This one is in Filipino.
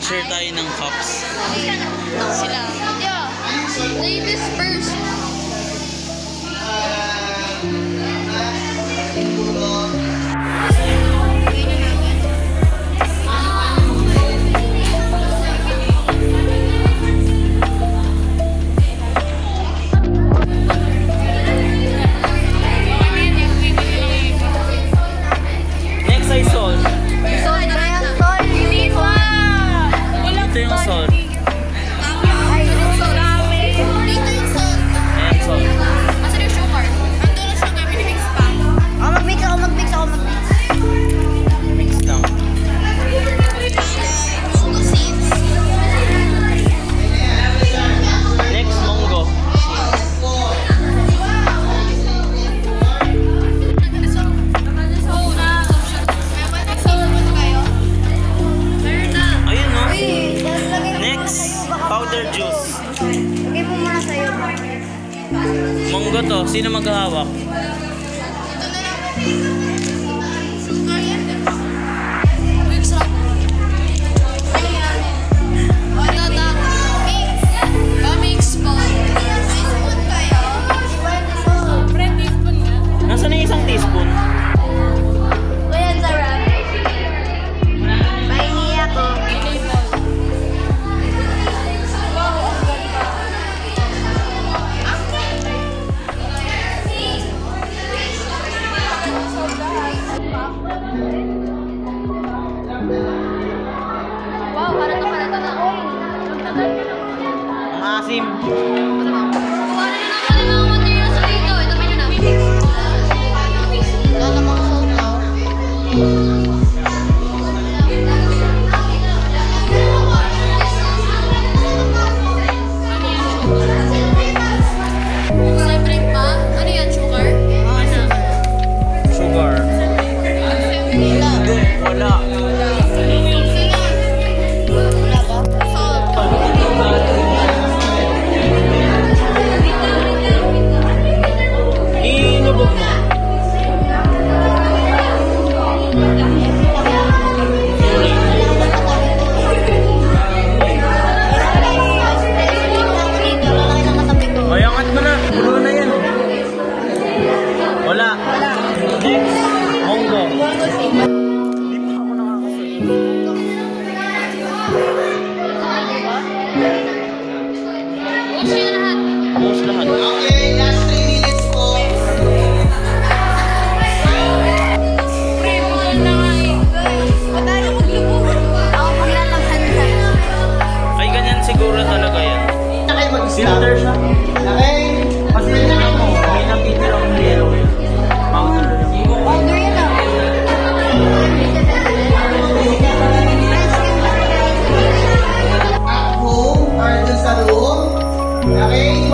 Share tayo ng cups. Sila. Yeah. Ladies first. Next ay salt. Salt na yan. Salt. Ito yung salt. Ay, salt. Dito yung salt. Ayan, salt. Asan yung sugar? Ando na sugar. Minimix pa. Mag-mix ako. Mix lang. Mango seeds. Next, monggo. Ayun, no? Next, powder juice. Lagay mo muna sa'yo. Monggo to. Sino maghahawak? Ito na lang. Sugar yan. Uy, sarap. Ano yan? Ano na? Mix. Mix po. May spoon kayo? Friend, teaspoon nga. Nasaan yung isang teaspoon? Kuya, sarap. Pahingi ako. Wow, parang nakalata na. Ang asim. Kuha na lang ako ng mga materials dito. Ito pa yun na. Wala namang salt na. Soy drink pa? Ano yan? Sugar? Sugar. Wala. Wala. Wala ba? Salt. Inubog mo. Ay, angat mo na. Puro na yan. Wala. Next, monggo. Hindi pa ako nakakasunod. Wash yun lahat. Buhos lahat. Okay, last 3 minutes po. Pre-ball na nga eh. Patalo maglubog. Ako maglalaban na. Ay, ganyan siguro talaga yan. Na kayo Filter siya. Okay? Kasi tingnan mo, may napitil ang yellow. Powder. Powder yun ah. At home or dun sa room. Okay?